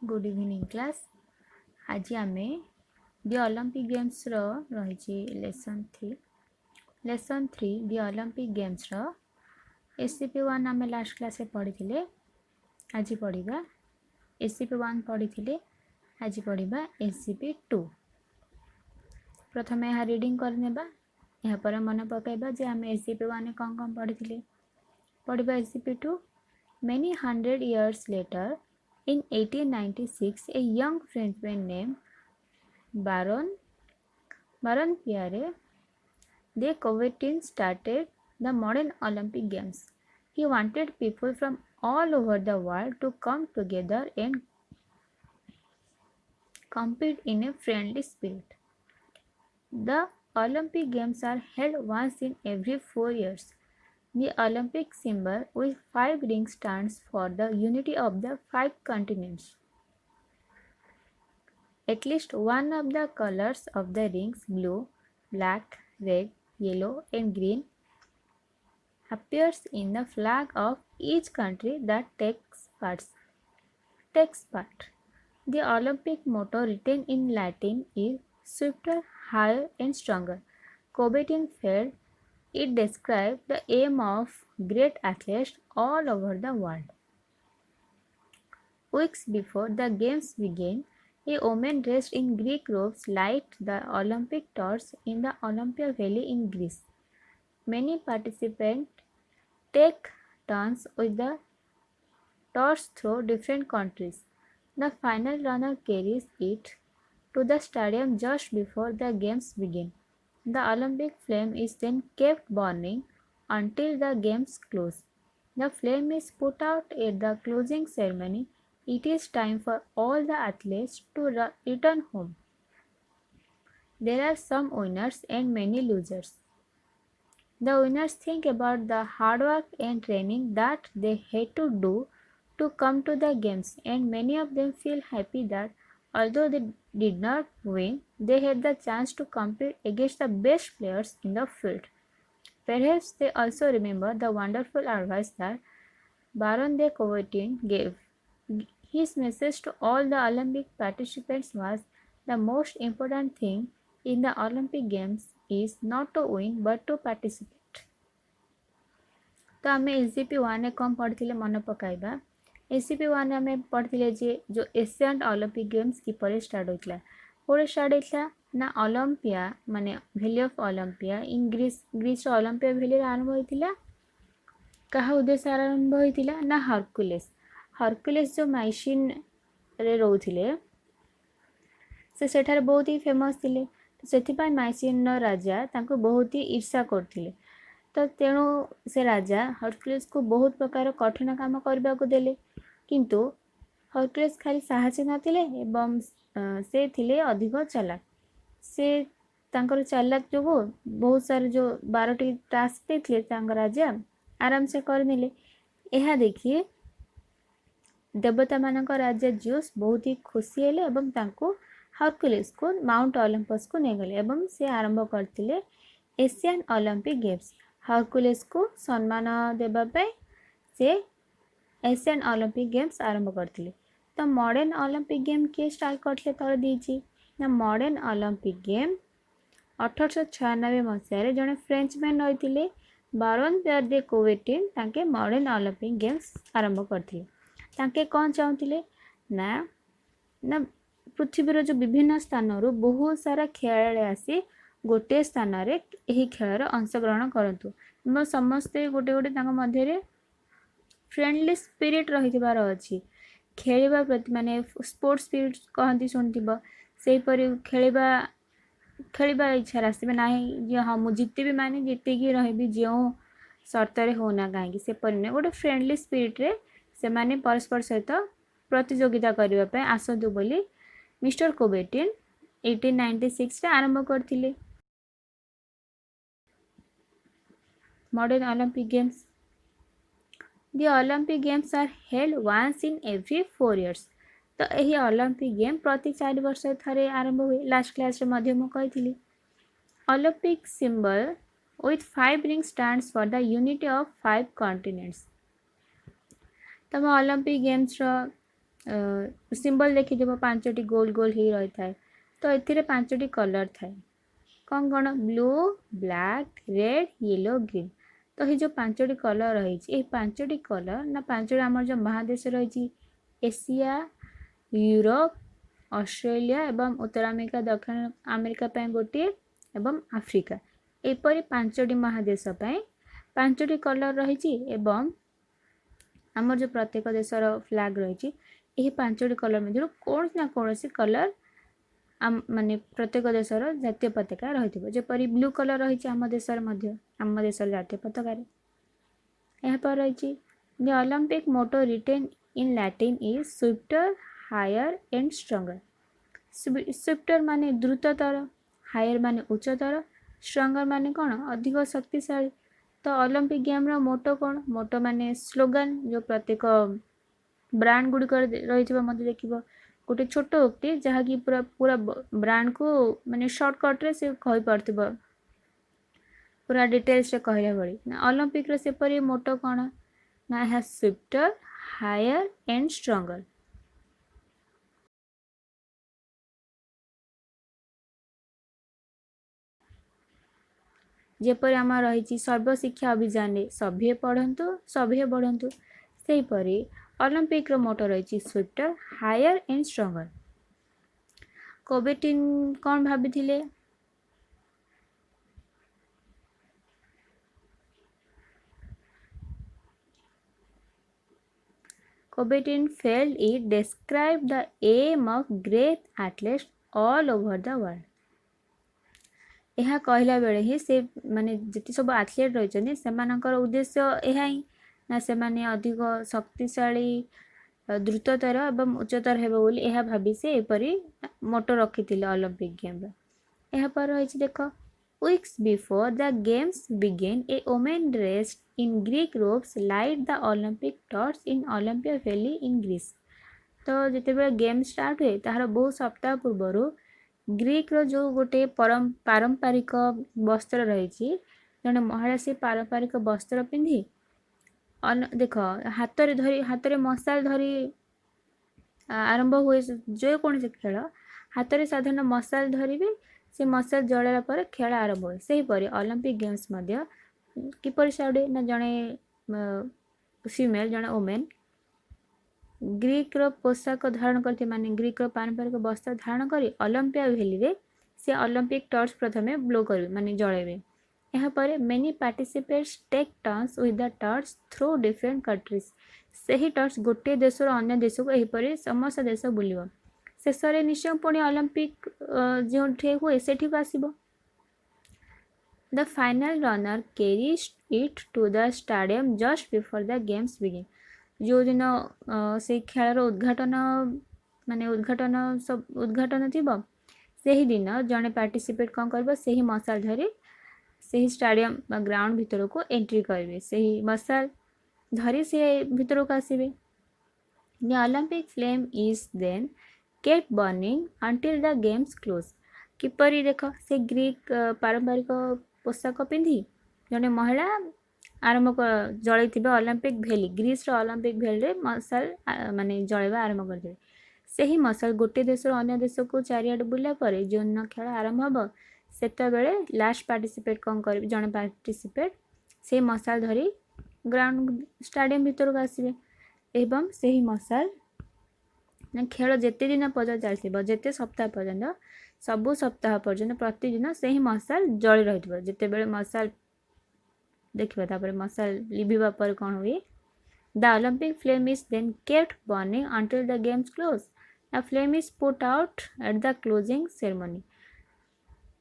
Good evening class. आज आम दि Olympic games रही लेसन थ्री दि ओलंपिक गेम्स एससीपी वन आम लास्ट क्लास पढ़ी आज पढ़ा एससीपी वन पढ़ी आज पढ़ा एससीपी टू। प्रथम यह रीडिंग करने यापर मन पकईबा जे आम एससीपी वन कौन कौन पढ़ी पढ़ा SCP two. Many hundred years later, in 1896, a young Frenchman named Baron Pierre de Coubertin started the modern Olympic Games. He wanted people from all over the world to come together and compete in a friendly spirit. The Olympic Games are held once in every 4 years. The Olympic symbol with 5 rings stands for the unity of the 5 continents. At least one of the colors of the rings, blue, black, red, yellow, and green, appears in the flag of each country that takes part. The Olympic motto written in Latin is swifter, higher, and stronger. Coubertin felt it described the aim of great athletes all over the world. Weeks before the games began, a woman dressed in Greek robes lighted the Olympic torch in the Olympia Valley in Greece. Many participants take turns with the torch through different countries. The final runner carries it to the stadium just before the games begin. The Olympic flame is then kept burning until the games close. The flame is put out at the closing ceremony. It is time for all the athletes to return home. There are some winners and many losers. The winners think about the hard work and training that they had to do to come to the games, and many of them feel happy that although they did not win, they had the chance to compete against the best players in the field. Perhaps they also remember the wonderful advice that Baron de Coubertin gave. His message to all the Olympic participants was, the most important thing in the Olympic Games is not to win but to participate. तो आम SCP one कौन पढ़ी मन पकाइबा। SCP one आम पढ़ी जो Asian Olympic games किपर start होता कौन स्टार्ट होता ना ओलंपिया माने valley of Olympia in Greece Olympia valley आरंभ होता क्या उद्देश्य आरंभ होता ना हरकुलेस जो माइसिन रे रोले से सेठार बहुत ही फेमस थे से माइसिन राजा बहुत ही ईर्षा करते तो तेणु से राजा हरकुलेस को बहुत प्रकार कठिन काम करने को देले किंतु हरकुलेस खाली साहसी नथिले एवं से थिले अधिक चालाक से तांकर चालाक जो बहुत सारे जो 12टी टास्क देते राजा आराम से करने यह देखिए देवता मानक राजा ज्यूस बहुत ही खुशी हेले एवं तांको हरकुलेस को माउंट ओलंपस को नहीं गले एवं से आरंभ करते एशियन ओलंपिक गेम्स। हरकुलेस को सम्मान देवाई से एशियन ओलंपिक गेम्स आरंभ करते। तो मॉडर्न ओलंपिक गेम किए स्टार्ट करते तले दीजिए ना मॉडर्न ओलंपिक गेम 1896 मसीह जड़े फ्रेंचमैन रही बारन पियर दे कोबेटिन तांके मॉडर्न ओलंपिक गेम्स आरंभ करते। तांके कौन चाहते ना ना पृथ्वीर जो विभिन्न स्थानरू बहुत सारा खेलाड़ी आसी गोटे स्थान में खेल अंशग्रहण करूँ समस्ते गोटे गोटे मध्य फ्रेंडली स्पिरिट रही अच्छी खेलवा प्रति माने स्पोर्ट्स स्पिरिट कहती शुणुव से खेलवा इच्छा आसवे ना जे हाँ मुझे जितबी माने जीतिकी रही जो सर्तर होना कहीं सेपरी नुहे गोटे फ्रेंडली स्पिरिट रे से माने परस्पर सहित प्रतियोगिता करने आसतु बोली मिस्टर कोबेटिन 1896 रे आरंभ करथिले। Modern Olympic Games. The Olympic Games are held once in every 4 years. तो यही ओलंपिक गेम प्रति 4 वर्ष थे आरंभ हुए। लास्ट क्लास कही Olympic symbol with 5 rings stands for the unity of 5 continents। तुम ओलंपिक गेम्स सिंबल देखिदेव 5टी गोल गोल ही रही थाए तो ए 5टी कलर थाए कौन कौन blue black red yellow green तो ये जो 5टी कलर रही ये 5टी कलर ना 5टी आम जो महादेश रही एशिया यूरोप ऑस्ट्रेलिया एवं उत्तर अमेरिका दक्षिण अमेरिका पे गोटे एवं आफ्रिका एपरी 5टी महादेश 5टी कलर रही एवं आमर जो प्रत्येक देशर फ्लैग रही यही 5टी कलर मध्य कौन ना कौन कलर माने प्रत्येक देशर जातीय पताका रही जेपरी ब्लू कलर रही आम देशर आम देशर जातीय पताकार यहाँ रही the Olympic motto written in Latin is swifter higher and stronger swifter माने द्रुततर हायर माने उच्चतर स्ट्रंगर माने कौन अधिक शक्तिशाली तो ओलंपिक गेम रो मोटो कौन मोटो माने स्लोगन जो प्रत्येक ब्रांड गुड़िक रही मत देख गोटे छोट उक्ति जहाँकि पूरा पूरा ब्रांड को माने शॉर्टकट रे से कहि पारथिबो पूरा डिटेल्स रे कहला भली ना ओलंपिक रे सेपरी मोटो कौन ना है स्विफ्टर हायर एंड स्ट्रंगर जेपरी आम रही सर्वशिक्षा अभियान सभ्य पढ़ंतु सभ्य बढ़ंतु सेहीपरि ओलंपिक रो मोटो रही swifter higher and stronger Coubertin कौन भाभी Coubertin felt it describe the aim of great athletes all over the world यह कहला बेले ही से माने जिते सब एथलीट रही से उद्देश्य यह ही ना से माने अधिक शक्तिशाली द्रुततर एवं उच्चतर हेबो बोली यह भाभी से एपरी मोटो रखी ओलंपिक गेम यहाँ पर रही देख weeks before the games begin a women dressed in Greek robes light the Olympic torch in Olympia valley in Greece तो जिते गेम स्टार्ट हुए तार बहुत सप्ताह पूर्वर ग्रीक रो जो गोटे पारंपरिक वस्त्र रही जड़े महिला से पारंपरिक वस्त्र पिंधि देख हाथ में मशाल धरी आरंभ हुए जो कौन से खेल हाथ में साधारण मशाल धरी से मशाल जलाला पर खेल आरंभ हुए सेहीपरि ओलंपिक गेम्स किपर साउडे ना जड़े फीमेल जड़े वोमेन ग्रीक रो पोशाक धारण करते माने ग्रीक रो पारंपरिक वस्त्र धारण करी ओलंपिया वैली रे से ओलंपिक टॉर्च प्रथमे ब्लो कर माने जळेबे यहाँ पर many participates take turns with the torch through different countries सही टॉर्च गोटे देश अन्य देश को यहीपरि समस्त देश बुलिब शेष में निश्चय पुणी ओलंपिक जो हुए से आसब the final runner carries it to the stadium just before the games begin जो दिन से खेल उद्घाटन माने उद्घाटन थी से ही दिन जड़े पार्टिसिपेट कौन कर से ही मशाल धरी से ही स्टेडियम ग्राउंड भीतर को एंट्री करेंगे से ही मशाल धरी से भीतर को आसबे the Olympic flame is then kept burning until the games close किपरि देख से ग्रीक पारंपरिक पोशाक पिंधि जड़े महिला आरंभ जलि Olympic valley Greece Olympic valley मशाल माने जलवा आरंभ करते से ही मशाल गोटे देश अन्य देश को चारिआड बुला पर जो दिन खेल आरंभ हम सेता बेले लास्ट पार्टिसिपेट कौन कर जड़े पार्टिसिपेट से मशाल धरी ग्राउंड स्टेडियम भीतर को आसबे एवं से ही मशाल खेल जिते दिन पर्यटन चलती जिते सप्ताह पर्यटन सबु सप्ताह पर्यटन प्रतिदिन से ही मशाल जली रही जिते बेले मशाल देखिए तापर मशाल लिभिबा पर कौन हुए the Olympic flame is then kept burning until the games close the flame is put out at the closing ceremony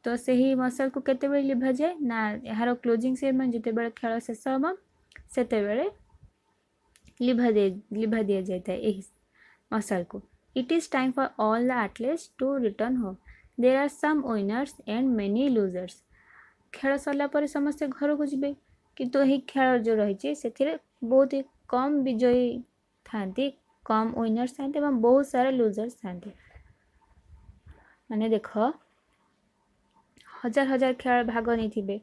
तो से ही मशाल को केते बेले लिभा जाए ना यार क्लोजिंग सेरेमनी जिते बेले खेल शेष हम सेते बेले लिभा दिया जाता है यही मशाल को it is time for all the athletes to return home there are some winners and many losers खेल सरला पर समस्त घर को जी किंतु यही खेल जो रही से बहुत ही कम विजयी थांती कम विनर्स थांती बहुत सारा लूजर्स थांती माने देख हजार हजार खेल भाग नहीं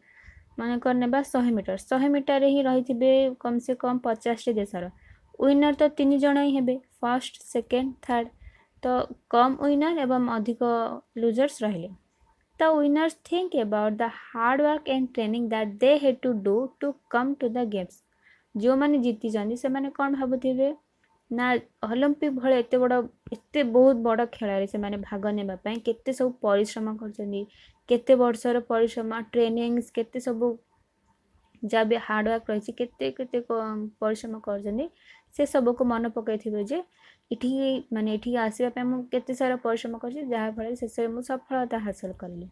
मन कर 100 मीटर ही रही कम से कम 50 देशर विनर तो 3 जन ही हेबे, फर्स्ट सेकेंड थर्ड, तो कम विनर एवं अधिक लूजर्स रहिले। The winners think about the hard work and training that they had to do to come to the games। जो मैंने जीति जानी से मैंने कौन भाबुथिबे ना ओलंपिक भले एते बड़ एते बहुत बड़ खेल से मैंने भाग नेबा पई केते सब परिश्रम करछनी, केते वर्षर परिश्रम ट्रेनिंग्स केते सब जहाँ भी हार्डवर्क रही केते केते परिश्रम कर से सब को मन पकई जे इठी माने इठी आसीबा पे मु केते सारा परिश्रम कर जहाँ फल से मु सफलता हासिल करली।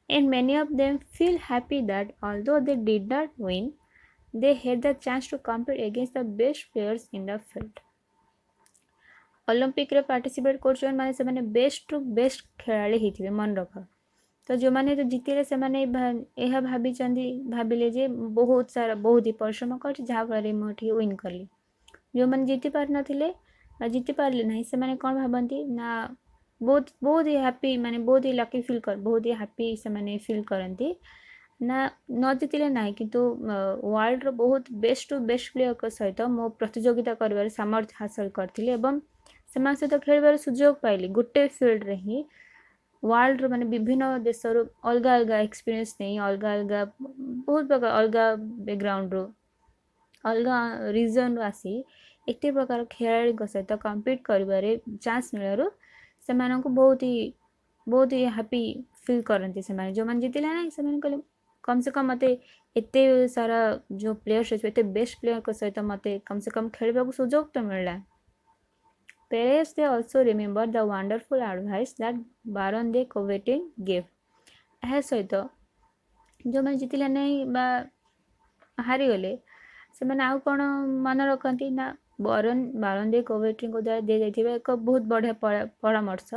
And many of them feel happy that although they did not win, they had the chance to compete against the best players in the field। Olympic रे पार्टिसिपेट करछन माने से माने बेस्ट टू बेस्ट खेलाड़ी हिथिबे मन रख। तो जो माने तो जीतिले से माने एहा भाबिले जे बहुत सारा बहुत ही परिश्रम कर जहाँ फल मोठी विन करली। जो माने जीति पार नथिले जीति पारले नहीं से माने कोन भाबंती ना बहुत बहुत ही हैप्पी माने बहुत ही लकी फील कर बहुत ही हैप्पी से माने फील करती ना न जीतिले ना किंतु वर्ल्ड रो बहुत बेस्ट टू बेस्ट प्लेयर को सहित मो प्रतियोगिता कर सामर्थ्य हासिल करथिले एवं सेमान सहित खेलबार सुजोग पाइली गोटे फील्ड रे ही वर्ल्ड रो माने विभिन्न देश रो अलग अलग एक्सपीरियंस नहीं अलग अलग बहुत प्रकार अलग बैकग्राउंड रो अलग रीजन रो आसी एते प्रकार खेलाड़ी सहित कम्पीट करिबारे चांस मिलरु से बहुत ही हैप्पी फील करती से जो मैंने जीतिले ना से कहले कम से कम मते एते सारा जो प्लेयर्स अच्छे एते बेस्ट प्लेयर को सहित मते कम से कम खेलबा को सुजोग तो मिलला। Perhaps they also remember the wonderful advice that Baron de Coubertin gave। एह सहित जो मैंने जीतिले नहीं बा हारी गले से मैंने आउ कौन मन रखती ना बारन दे कोवेट्री को द्वारा दे जाइए एक बहुत बढ़िया परामर्श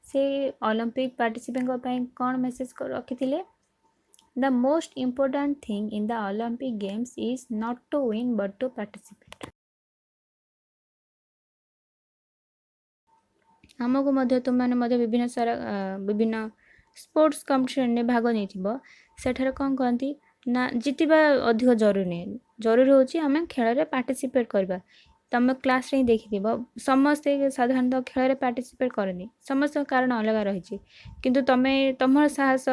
से ओलंपिक पार्टिसिपेंट कौन मेसेज रखी थे the most important thing in the Olympic games is not to win but to participate. आमको मध्य तुमने विभिन्न सारा विभिन्न स्पोर्ट्स कॉम्पिटिशन में भाग नहीं सेठारे कौन कहती ना जीतवा अधिक जरूरी होची आम खेल में पार्टिसिपेट करवा। तुम क्लास रे देखी समस्ते साधारणतः खेल में पार्टिसिपेट करनी समस्त कारण अलग रही किंतु तुम्हें तुम साहस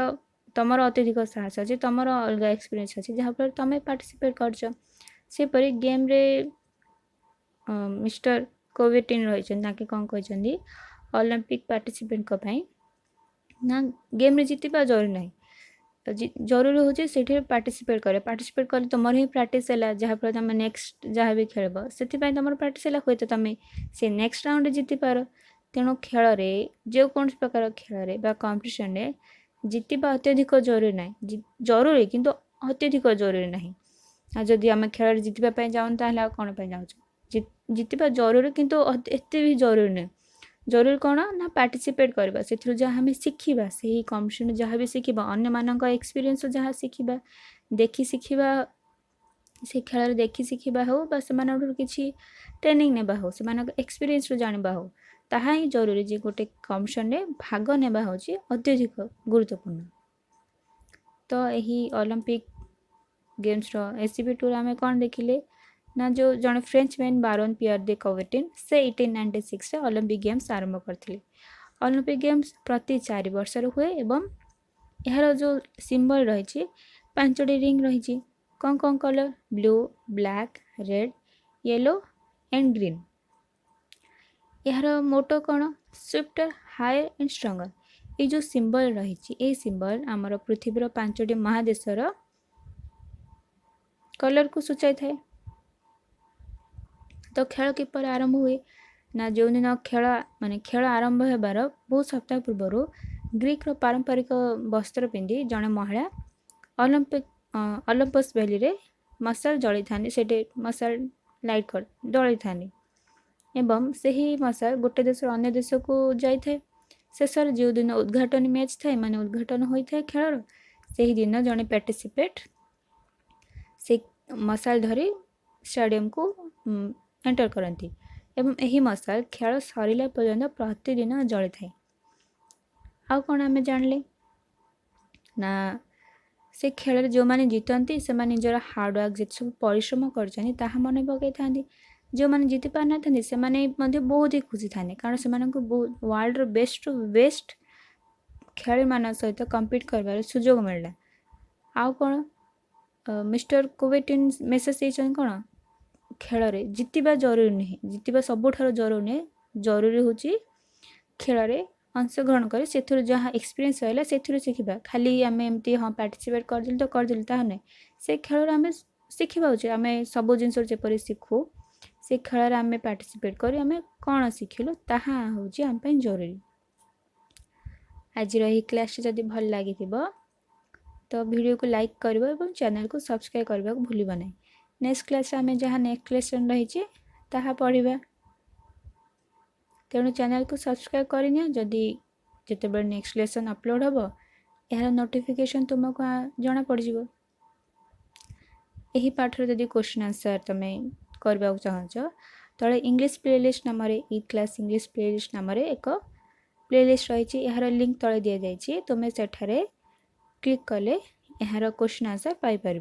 तुम अत्यधिक साहस अच्छे तुम अलग एक्सपीरियंस अच्छे जहाँफल तुम पार्टिसिपेट करपरी गेम रे मिस्टर कोवेटिन रही कौन कहते ओलंपिक पार्टिसिपेंट ना गेम रे जीतवा जरूरी नहीं जरूरी होचे से पार्टिसिपेट करे तुम ही प्रैक्टिस है जहाँफल तुम नेक्स्ट जहाँ भी खेल से तुम प्रैक्टिस है हुए तो तुम से नेक्स्ट राउंड जीति पार। तेणु खेल में जो कौन प्रकार खेल में कॉम्पिटिशन में जीतवा अत्यधिक जरूरी ना जरूरी किंतु अत्यधिक जरूरी ना जदि आम खेल जीतवाई जाऊँ ताल कौन जाऊँ जीतवा जरूरी किंतु एत भी जरूरी नहीं जरूरी कौन ना पार्टिसिपेट करवा से जहाँ हमें शिखा से कॉम्पिटिशन जहाँ भी शिखा अन्य मान एक्सपीरियंस जहाँ शिखा देखी शिखा से खेल देखी शिखा हो कि ट्रेनिंग नेबा हो से एक्सपीरियंस जानवा हो ताहा ही जरूरी जे गोटे कॉम्पिटिशन में भाग नेबा होची अत्यधिक गुरुत्वपूर्ण। तो यही ओलंपिक गेम्स रो एसीबी टूर आम कौन देखिले ना जो जन फ्रेंच मैन बारोन पियर दे कोवेटिन से 1896 ओलंपिक गेम्स आरंभ करथिले। ओलंपिक गेम्स प्रति 4 वर्ष हुए एवं यार जो सिंबल रही 5टी रिंग रही कौन कौन colour blue black red yellow and green. यार मोटो कौन स्विफ्टर हायर एंड स्ट्रंगर ये जो सिंबल रही ये सिंबल आमर पृथ्वीर 5टी महादेशर कलर को सूचाई थाए। तो खेल किपर आरंभ हुए ना जो दिन खेल माने खेल आरंभ होबार बहुत सप्ताह पूर्वर ग्रीक रो पारंपरिक वस्त्र पिंधि जड़े महिला ओलंपस वैली रे मशाल जली था से मशाल लाइट कर जली था एवं सही मशाल गोटे देश अन्य देश को जाए शेष जो दिन उद्घाटन मैच थाए माने उद्घाटन होता है खेल से ही दिन जड़े पार्टिसिपेट से मशाल धरी स्टेडियम को एंटर करती एवं यही मशाल खेल सरला पर्यंत प्रतिदिन जली थाए। आउ कौन आम जानले ना से खेल जो मैंने जीतती से निजर हार्डवर्क जिते सब परिश्रम कर मन पकई था जो मैंने जीति पार ना था से बहुत ही खुशी था कारण से वर्ल्ड बेस्ट बेस्ट खेल मान सहित कम्पीट कर सुजोग मिलला। आउ कौन मिस्टर कोविटिन मेसेज देते कौन खेल जितवा जरूरी नुहे जितवा सबुठ जरूरी नुहे जरूरी हूँ खेल अंशग्रहण कर से जहाँ एक्सपीरियंस रहा से शिखा खाली आम एमती हाँ पार्टिसिपेट करदेल तो करदेल ता ना से खेल आम शिखा उचित आम सब जिन जपरी शिखु से खेल आम पार्टिसिपेट कर आम कौन शिखिलु ताहा हूँ आम जरूरी। आज क्लास जदि भल लगी तो वीडियो को लाइक कर और चैनल को सब्सक्राइब करने को भूल ना। नेक्स्ट क्लास आम जहाँ नेक्स्ट लेसन रही पढ़ा तेणु चैनल को सब्सक्राइब करनी जदि जिते नेक्स्ट लेसन अपलोड हम यार नोटिफिकेशन तुमको जना पड़ जाव। यही पाठर जदि क्वेश्चन आंसर तुम्हें करने चाहछ तले इंग्लिश प्लेलिस्ट नाम ई क्लास इंग्लिश प्लेलिस्ट नाम एक प्लेलिस्ट रही यार लिंक तले दि जाइए तुम्हें सेठारे क्लिक कले यार क्वेश्चन आंसर पाइपर।